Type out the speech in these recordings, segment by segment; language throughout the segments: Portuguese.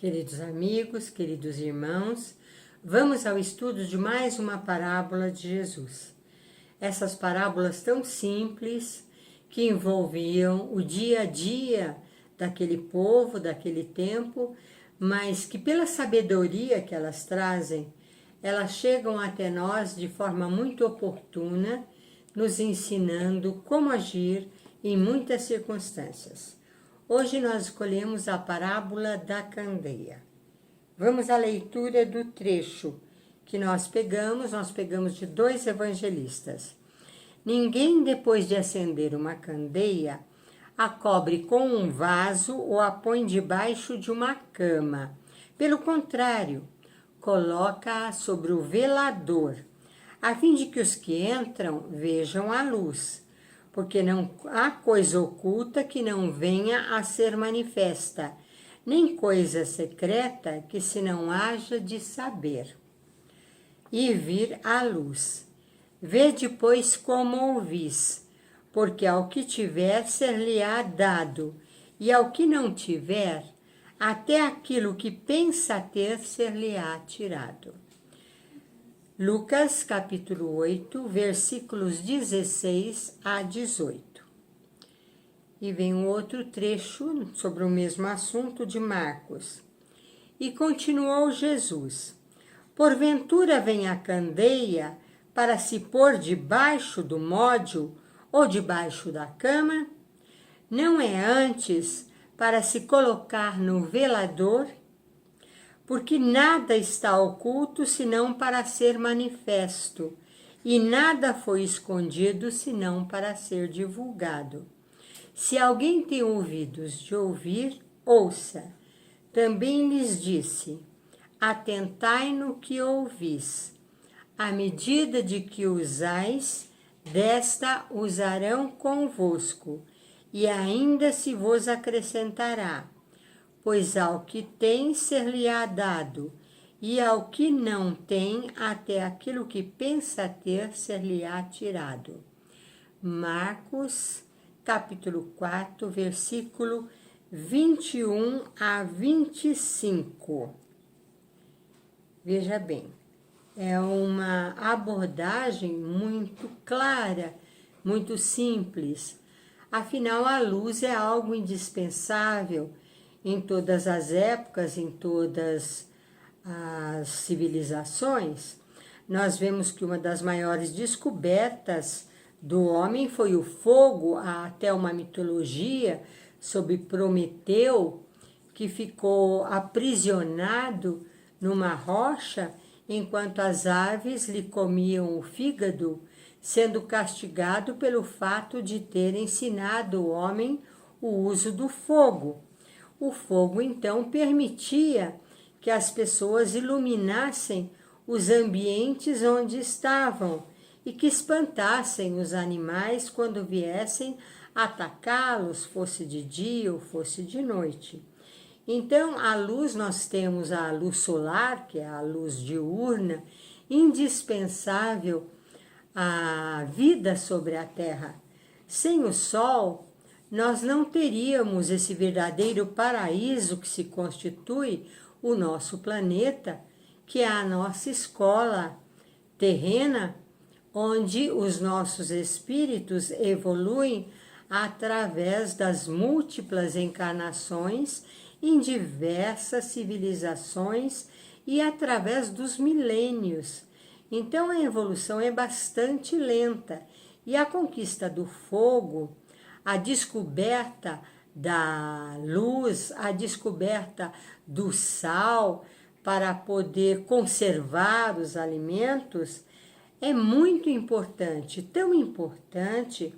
Queridos amigos, queridos irmãos, vamos ao estudo de mais uma parábola de Jesus. Essas parábolas tão simples que envolviam o dia a dia daquele povo, daquele tempo, mas que pela sabedoria que elas trazem, elas chegam até nós de forma muito oportuna, nos ensinando como agir em muitas circunstâncias. Hoje nós escolhemos a parábola da candeia. Vamos à leitura do trecho que nós pegamos de dois evangelistas. Ninguém, depois de acender uma candeia, a cobre com um vaso ou a põe debaixo de uma cama. Pelo contrário, coloca-a sobre o velador, a fim de que os que entram vejam a luz. Porque não há coisa oculta que não venha a ser manifesta, nem coisa secreta que se não haja de saber e vir à luz. Vede, pois, como ouvis, porque ao que tiver ser-lhe-á dado, e ao que não tiver, até aquilo que pensa ter ser-lhe-á tirado. Lucas, capítulo 8, versículos 16 a 18. E vem um outro trecho sobre o mesmo assunto de Marcos. E continuou Jesus: porventura vem a candeia para se pôr debaixo do módio ou debaixo da cama? Não é antes para se colocar no velador? Porque nada está oculto senão para ser manifesto, e nada foi escondido senão para ser divulgado. Se alguém tem ouvidos de ouvir, ouça. Também lhes disse: atentai no que ouvis. À medida de que usais, desta usarão convosco, e ainda se vos acrescentará. Pois ao que tem ser-lhe-á dado, e ao que não tem, até aquilo que pensa ter ser-lhe-á tirado. Marcos, capítulo 4, versículo 21 a 25. Veja bem, é uma abordagem muito clara, muito simples. Afinal, a luz é algo indispensável em todas as épocas, em todas as civilizações. Nós vemos que uma das maiores descobertas do homem foi o fogo. Há até uma mitologia sobre Prometeu, que ficou aprisionado numa rocha enquanto as aves lhe comiam o fígado, sendo castigado pelo fato de ter ensinado o homem o uso do fogo. O fogo, então, permitia que as pessoas iluminassem os ambientes onde estavam e que espantassem os animais quando viessem atacá-los, fosse de dia ou fosse de noite. Então, a luz, nós temos a luz solar, que é a luz diurna, indispensável à vida sobre a Terra. Sem o sol, nós não teríamos esse verdadeiro paraíso que se constitui o nosso planeta, que é a nossa escola terrena, onde os nossos espíritos evoluem através das múltiplas encarnações em diversas civilizações e através dos milênios. Então a evolução é bastante lenta e a conquista do fogo, a descoberta da luz, a descoberta do sal para poder conservar os alimentos é muito importante, tão importante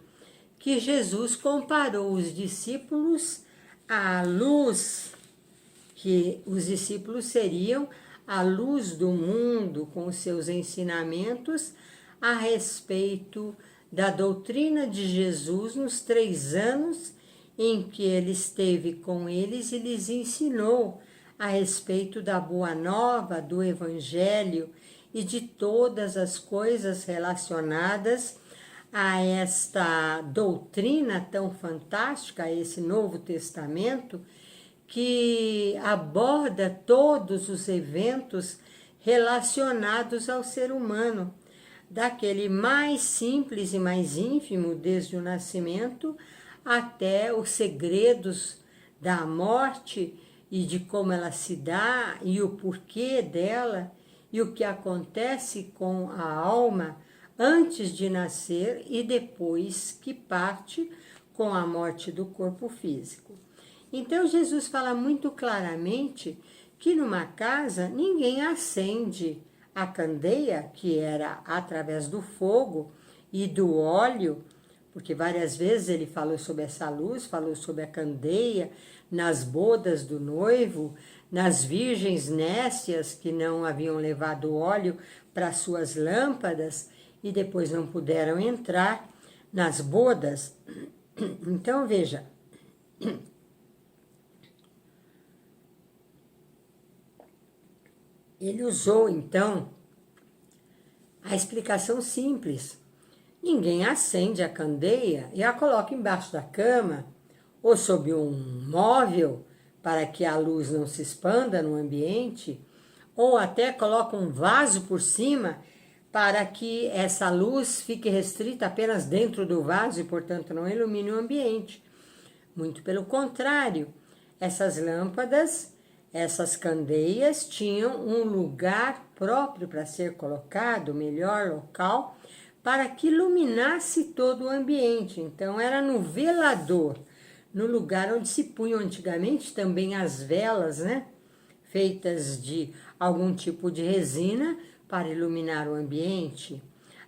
que Jesus comparou os discípulos à luz, que os discípulos seriam a luz do mundo com os seus ensinamentos a respeito da doutrina de Jesus nos 3 anos em que ele esteve com eles e lhes ensinou a respeito da Boa Nova, do Evangelho e de todas as coisas relacionadas a esta doutrina tão fantástica, a esse Novo Testamento, que aborda todos os eventos relacionados ao ser humano, daquele mais simples e mais ínfimo, desde o nascimento, até os segredos da morte e de como ela se dá e o porquê dela e o que acontece com a alma antes de nascer e depois que parte com a morte do corpo físico. Então Jesus fala muito claramente que numa casa ninguém acende a candeia, que era através do fogo e do óleo, porque várias vezes ele falou sobre essa luz, falou sobre a candeia, nas bodas do noivo, nas virgens nécias que não haviam levado óleo para suas lâmpadas e depois não puderam entrar nas bodas. Então veja, ele usou então a explicação simples. Ninguém acende a candeia e a coloca embaixo da cama ou sob um móvel para que a luz não se expanda no ambiente, ou até coloca um vaso por cima para que essa luz fique restrita apenas dentro do vaso e, portanto, não ilumine o ambiente. Muito pelo contrário, essas lâmpadas, essas candeias tinham um lugar próprio para ser colocado, o melhor local, para que iluminasse todo o ambiente. Então, era no velador, no lugar onde se punham antigamente também as velas, né? Feitas de algum tipo de resina para iluminar o ambiente.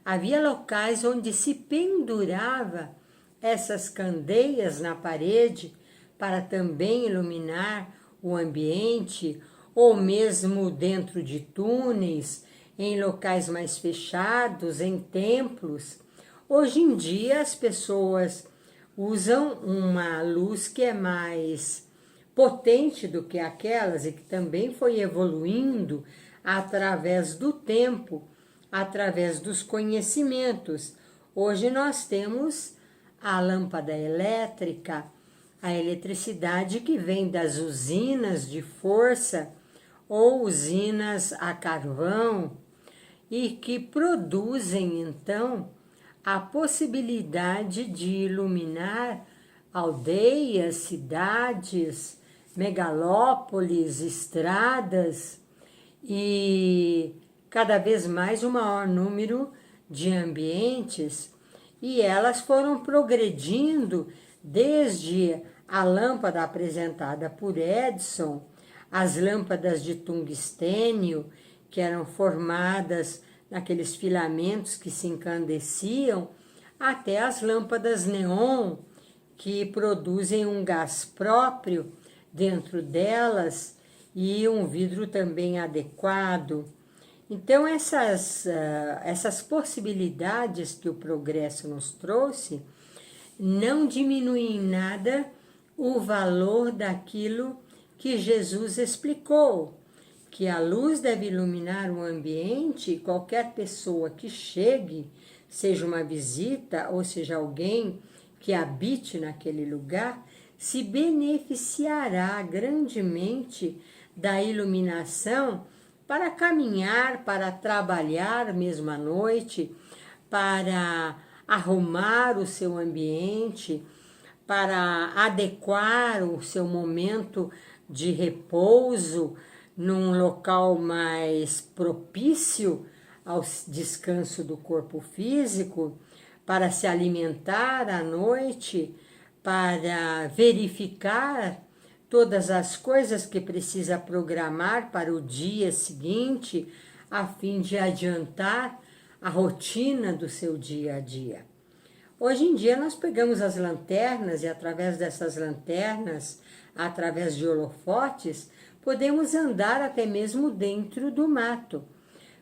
Havia locais onde se pendurava essas candeias na parede para também iluminar o ambiente, ou mesmo dentro de túneis, em locais mais fechados, em templos. Hoje em dia as pessoas usam uma luz que é mais potente do que aquelas e que também foi evoluindo através do tempo, através dos conhecimentos. Hoje nós temos a lâmpada elétrica, a eletricidade que vem das usinas de força ou usinas a carvão e que produzem então a possibilidade de iluminar aldeias, cidades, megalópolis, estradas e cada vez mais o maior número de ambientes, e elas foram progredindo desde a lâmpada apresentada por Edison, as lâmpadas de tungstênio, que eram formadas naqueles filamentos que se incandesciam, até as lâmpadas neon, que produzem um gás próprio dentro delas e um vidro também adequado. Então, essas possibilidades que o progresso nos trouxe não diminuem em nada o valor daquilo que Jesus explicou, que a luz deve iluminar o ambiente e qualquer pessoa que chegue, seja uma visita ou seja alguém que habite naquele lugar, se beneficiará grandemente da iluminação para caminhar, para trabalhar mesmo à noite, para arrumar o seu ambiente, para adequar o seu momento de repouso num local mais propício ao descanso do corpo físico, para se alimentar à noite, para verificar todas as coisas que precisa programar para o dia seguinte, a fim de adiantar a rotina do seu dia a dia. Hoje em dia nós pegamos as lanternas e através dessas lanternas, através de holofotes, podemos andar até mesmo dentro do mato.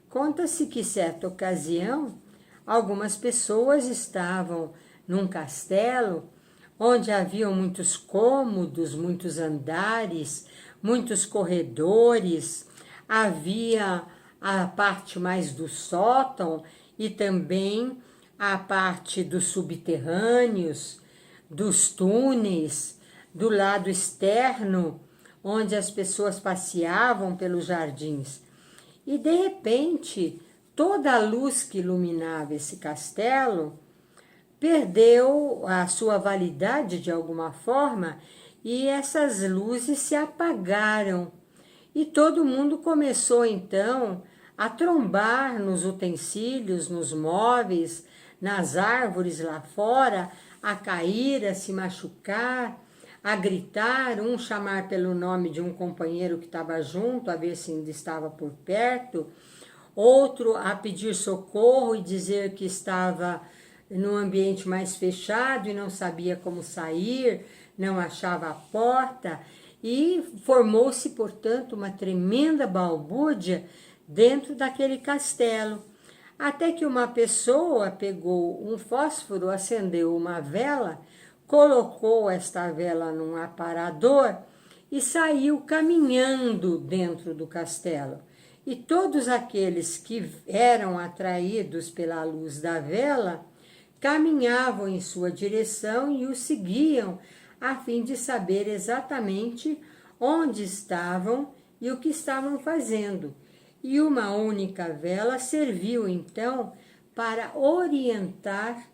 Conta-se que certa ocasião, algumas pessoas estavam num castelo onde haviam muitos cômodos, muitos andares, muitos corredores, havia a parte mais do sótão e também a parte dos subterrâneos, dos túneis, do lado externo, onde as pessoas passeavam pelos jardins. E de repente, toda a luz que iluminava esse castelo perdeu a sua validade de alguma forma e essas luzes se apagaram. E todo mundo começou então a trombar nos utensílios, nos móveis, nas árvores lá fora, a cair, a se machucar, a gritar, um chamar pelo nome de um companheiro que estava junto, a ver se ainda estava por perto, outro a pedir socorro e dizer que estava num ambiente mais fechado e não sabia como sair, não achava a porta, e formou-se, portanto, uma tremenda balbúrdia dentro daquele castelo. Até que uma pessoa pegou um fósforo, acendeu uma vela, colocou esta vela num aparador e saiu caminhando dentro do castelo. E todos aqueles que eram atraídos pela luz da vela caminhavam em sua direção e o seguiam a fim de saber exatamente onde estavam e o que estavam fazendo. E uma única vela serviu então para orientar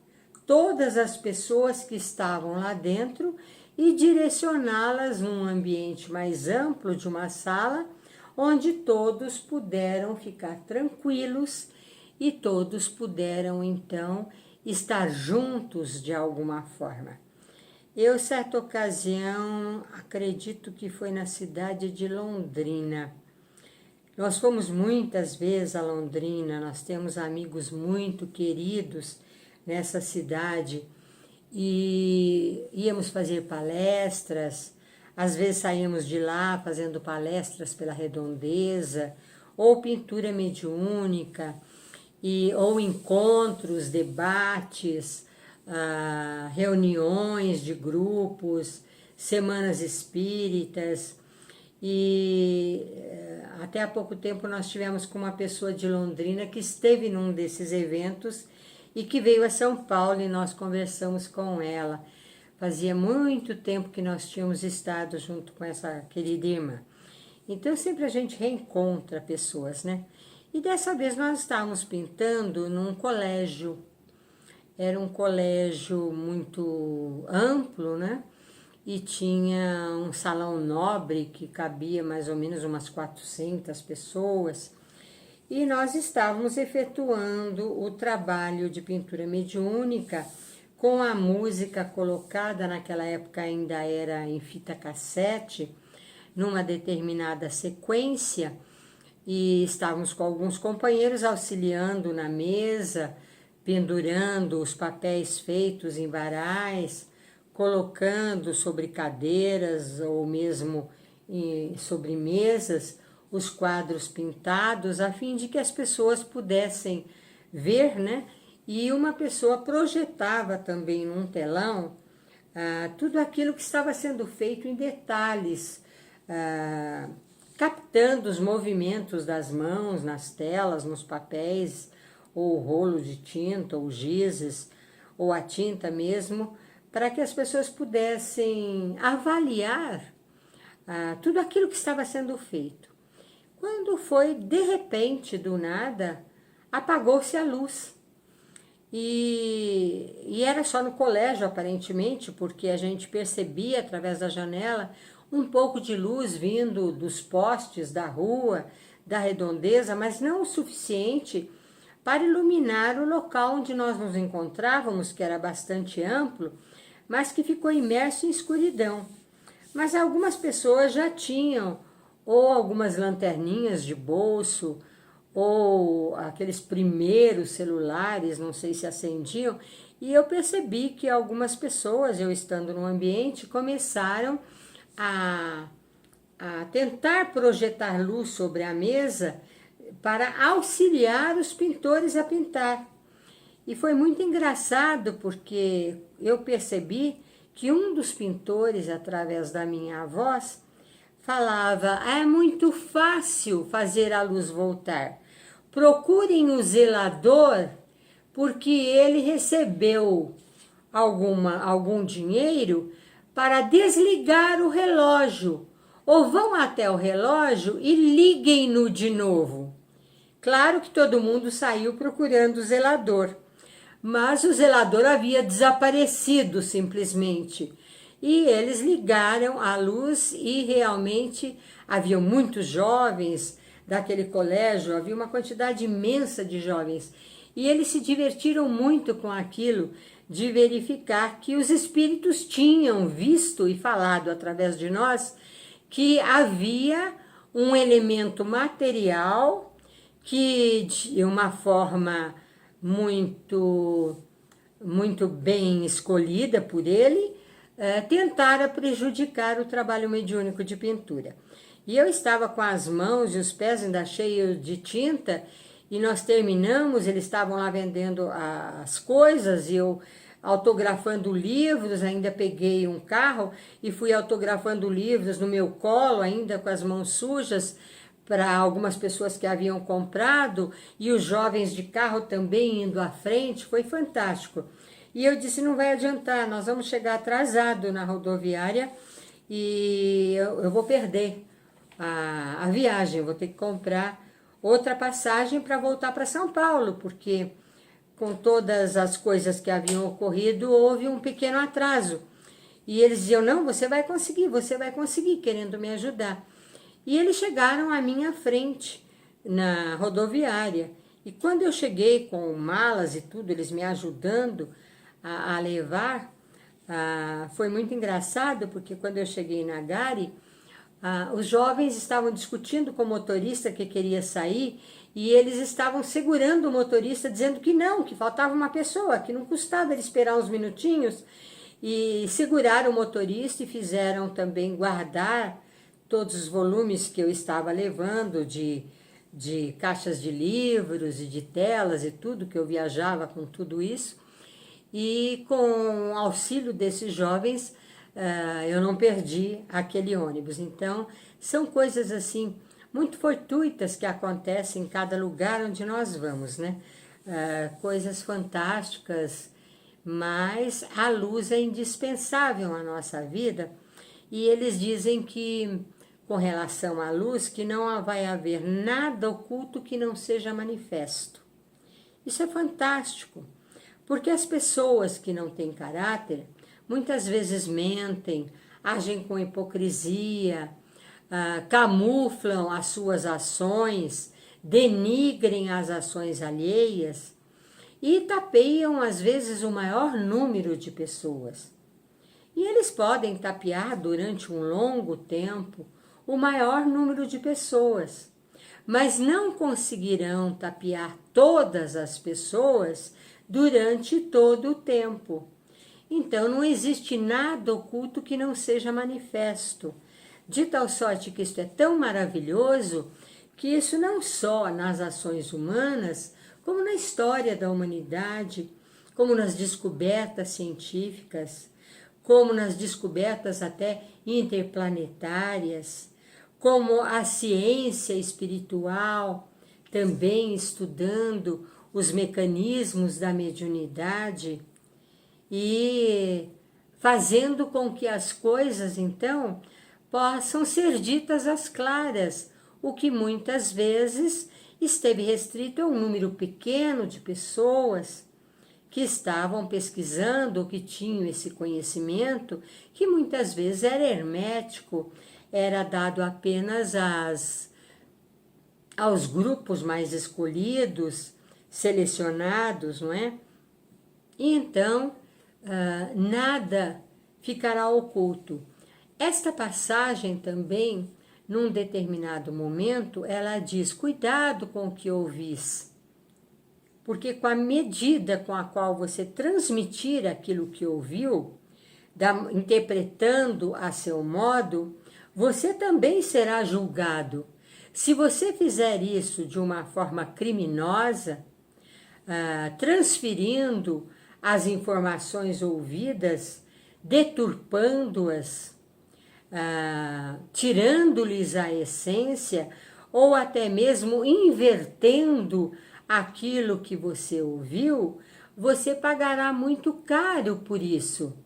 todas as pessoas que estavam lá dentro e direcioná-las num ambiente mais amplo de uma sala, onde todos puderam ficar tranquilos e todos puderam então estar juntos de alguma forma. Eu, certa ocasião, acredito que foi na cidade de Londrina. Nós fomos muitas vezes a Londrina, nós temos amigos muito queridos nessa cidade e íamos fazer palestras, às vezes saíamos de lá fazendo palestras pela redondeza, ou pintura mediúnica, ou encontros, debates, reuniões de grupos, semanas espíritas. E até há pouco tempo nós tivemos com uma pessoa de Londrina que esteve num desses eventos e que veio a São Paulo e nós conversamos com ela. Fazia muito tempo que nós tínhamos estado junto com essa querida irmã. Então sempre a gente reencontra pessoas, né? E dessa vez nós estávamos pintando num colégio. Era um colégio muito amplo, né? E tinha um salão nobre que cabia mais ou menos umas 400 pessoas. E nós estávamos efetuando o trabalho de pintura mediúnica com a música colocada, naquela época ainda era em fita cassete, numa determinada sequência, e estávamos com alguns companheiros auxiliando na mesa, pendurando os papéis feitos em varais, colocando sobre cadeiras ou mesmo sobre mesas os quadros pintados, a fim de que as pessoas pudessem ver, né? E uma pessoa projetava também num telão tudo aquilo que estava sendo feito em detalhes, captando os movimentos das mãos nas telas, nos papéis, ou rolo de tinta, ou gizes, ou a tinta mesmo, para que as pessoas pudessem avaliar tudo aquilo que estava sendo feito. Quando foi, de repente, do nada, apagou-se a luz. E era só no colégio, aparentemente, porque a gente percebia, através da janela, um pouco de luz vindo dos postes da rua, da redondeza, mas não o suficiente para iluminar o local onde nós nos encontrávamos, que era bastante amplo, mas que ficou imerso em escuridão. Mas algumas pessoas já tinham ou algumas lanterninhas de bolso, ou aqueles primeiros celulares, não sei se acendiam, e eu percebi que algumas pessoas, eu estando no ambiente, começaram a tentar projetar luz sobre a mesa para auxiliar os pintores a pintar. E foi muito engraçado porque eu percebi que um dos pintores, através da minha voz, falava: é muito fácil fazer a luz voltar. Procurem o zelador, porque ele recebeu algum dinheiro para desligar o relógio ou vão até o relógio e liguem-no de novo. Claro que todo mundo saiu procurando o zelador, mas o zelador havia desaparecido simplesmente. E eles ligaram a luz e realmente haviam muitos jovens daquele colégio, havia uma quantidade imensa de jovens. E eles se divertiram muito com aquilo de verificar que os espíritos tinham visto e falado através de nós que havia um elemento material que de uma forma muito bem escolhida por ele, tentara prejudicar o trabalho mediúnico de pintura. E eu estava com as mãos e os pés ainda cheios de tinta, e nós terminamos, eles estavam lá vendendo as coisas, e eu autografando livros, ainda peguei um carro e fui autografando livros no meu colo, ainda com as mãos sujas, para algumas pessoas que haviam comprado, e os jovens de carro também indo à frente, foi fantástico. E eu disse, não vai adiantar, nós vamos chegar atrasado na rodoviária e eu vou perder a viagem, eu vou ter que comprar outra passagem para voltar para São Paulo, porque com todas as coisas que haviam ocorrido, houve um pequeno atraso. E eles diziam, não, você vai conseguir, querendo me ajudar. E eles chegaram à minha frente, na rodoviária. E quando eu cheguei com malas e tudo, eles me ajudando a levar, foi muito engraçado, porque quando eu cheguei na Gari, os jovens estavam discutindo com o motorista que queria sair, e eles estavam segurando o motorista, dizendo que não, que faltava uma pessoa, que não custava ele esperar uns minutinhos, e seguraram o motorista e fizeram também guardar todos os volumes que eu estava levando de caixas de livros e de telas e tudo, que eu viajava com tudo isso. E com o auxílio desses jovens, eu não perdi aquele ônibus. Então, são coisas assim, muito fortuitas que acontecem em cada lugar onde nós vamos, né? Coisas fantásticas, mas a luz é indispensável à nossa vida. E eles dizem que, com relação à luz, que não vai haver nada oculto que não seja manifesto. Isso é fantástico, porque as pessoas que não têm caráter, muitas vezes mentem, agem com hipocrisia, camuflam as suas ações, denigrem as ações alheias e tapeiam, às vezes, o maior número de pessoas. E eles podem tapear durante um longo tempo o maior número de pessoas, mas não conseguirão tapear todas as pessoas durante todo o tempo. Então, não existe nada oculto que não seja manifesto, de tal sorte que isto é tão maravilhoso, que isso não só nas ações humanas, como na história da humanidade, como nas descobertas científicas, como nas descobertas até interplanetárias, como a ciência espiritual, também estudando os mecanismos da mediunidade e fazendo com que as coisas, então, possam ser ditas às claras, o que muitas vezes esteve restrito a um número pequeno de pessoas que estavam pesquisando, que tinham esse conhecimento, que muitas vezes era hermético, era dado apenas aos grupos mais escolhidos, selecionados, não é? E então, nada ficará oculto. Esta passagem também, num determinado momento, ela diz, cuidado com o que ouvis, porque com a medida com a qual você transmitir aquilo que ouviu, interpretando a seu modo, você também será julgado. Se você fizer isso de uma forma criminosa, transferindo as informações ouvidas, deturpando-as, tirando-lhes a essência, ou até mesmo invertendo aquilo que você ouviu, você pagará muito caro por isso,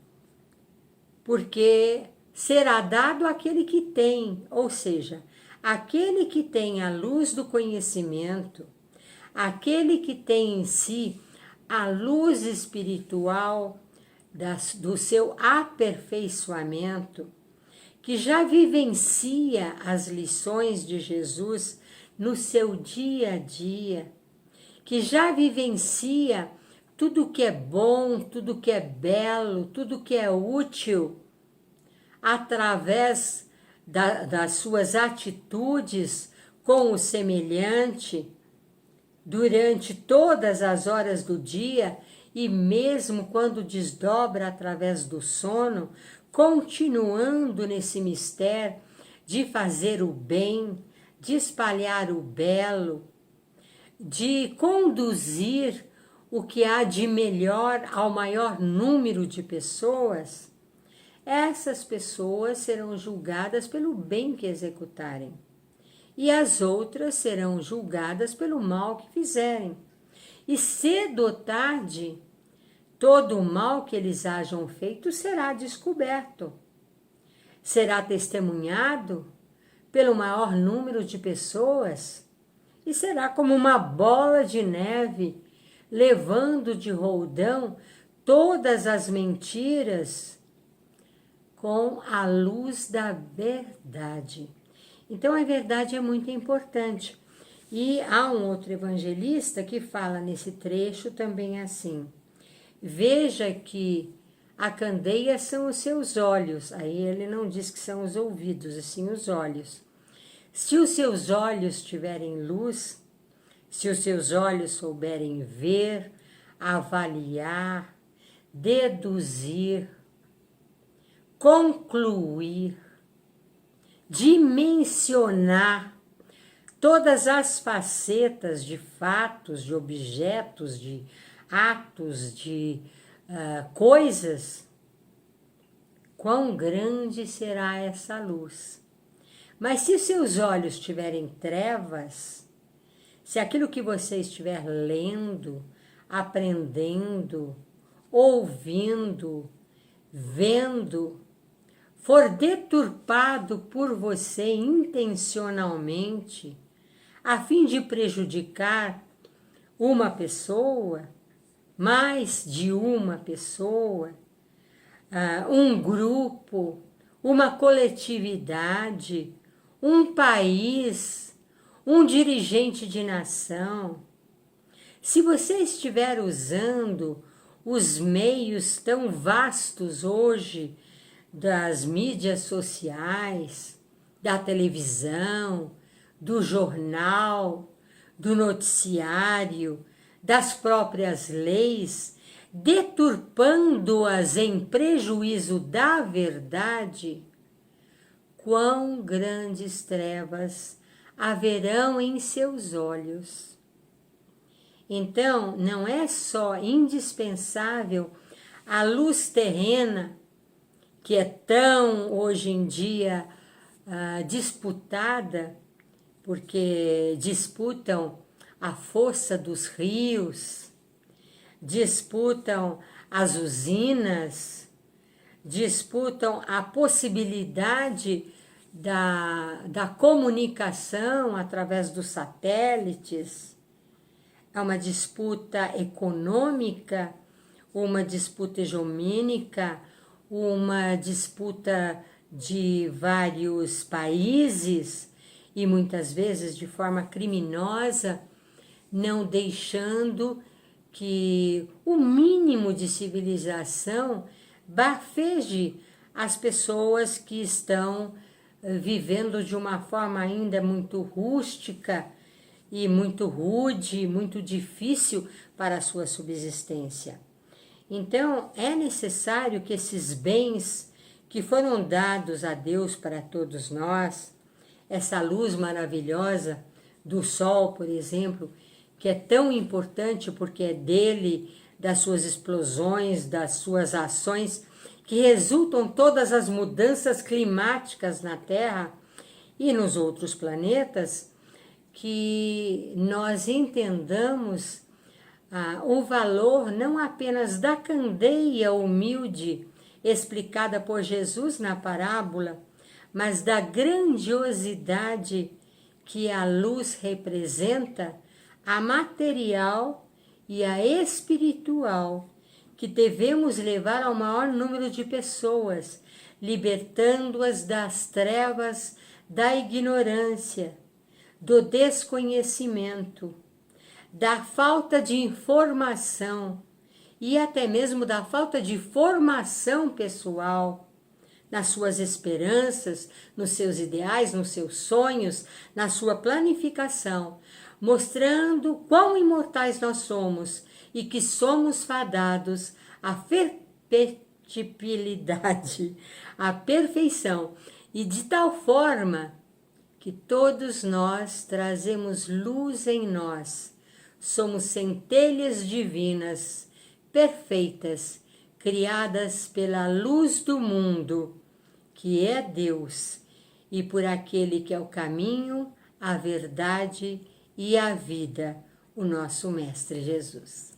porque será dado àquele que tem, ou seja, aquele que tem a luz do conhecimento, aquele que tem em si a luz espiritual do seu aperfeiçoamento, que já vivencia as lições de Jesus no seu dia a dia, que já vivencia tudo que é bom, tudo que é belo, tudo que é útil, através das suas atitudes com o semelhante, durante todas as horas do dia e mesmo quando desdobra através do sono, continuando nesse mistério de fazer o bem, de espalhar o belo, de conduzir o que há de melhor ao maior número de pessoas, essas pessoas serão julgadas pelo bem que executarem, e as outras serão julgadas pelo mal que fizerem. E cedo ou tarde, todo o mal que eles hajam feito será descoberto, será testemunhado pelo maior número de pessoas, e será como uma bola de neve, levando de roldão todas as mentiras com a luz da verdade. Então a verdade é muito importante. E há um outro evangelista que fala nesse trecho também assim: veja que a candeia são os seus olhos. Aí ele não diz que são os ouvidos, assim os olhos. Se os seus olhos tiverem luz, se os seus olhos souberem ver, avaliar, deduzir, concluir, dimensionar todas as facetas de fatos, de objetos, de atos, de coisas, quão grande será essa luz. Mas se seus olhos tiverem trevas, se aquilo que você estiver lendo, aprendendo, ouvindo, vendo, for deturpado por você intencionalmente, a fim de prejudicar uma pessoa, mais de uma pessoa, um grupo, uma coletividade, um país, um dirigente de nação, se você estiver usando os meios tão vastos hoje das mídias sociais, da televisão, do jornal, do noticiário, das próprias leis, deturpando-as em prejuízo da verdade, quão grandes trevas haverão em seus olhos. Então, não é só indispensável a luz terrena, que é tão hoje em dia disputada, porque disputam a força dos rios, disputam as usinas, disputam a possibilidade da comunicação através dos satélites. É uma disputa econômica, uma disputa hegemônica, uma disputa de vários países e muitas vezes de forma criminosa, não deixando que o mínimo de civilização bafeje as pessoas que estão vivendo de uma forma ainda muito rústica e muito rude, muito difícil para a sua subsistência. Então, é necessário que esses bens que foram dados a Deus para todos nós, essa luz maravilhosa do sol, por exemplo, que é tão importante porque é dele, das suas explosões, das suas ações, que resultam todas as mudanças climáticas na Terra e nos outros planetas, que nós entendamos o valor não apenas da candeia humilde explicada por Jesus na parábola, mas da grandiosidade que a luz representa, a material e a espiritual, que devemos levar ao maior número de pessoas, libertando-as das trevas, da ignorância, do desconhecimento, da falta de informação e até mesmo da falta de formação pessoal, nas suas esperanças, nos seus ideais, nos seus sonhos, na sua planificação, mostrando quão imortais nós somos e que somos fadados à perfectibilidade, à perfeição, e de tal forma que todos nós trazemos luz em nós, somos centelhas divinas, perfeitas, criadas pela luz do mundo, que é Deus, e por aquele que é o caminho, a verdade e a vida, o nosso Mestre Jesus.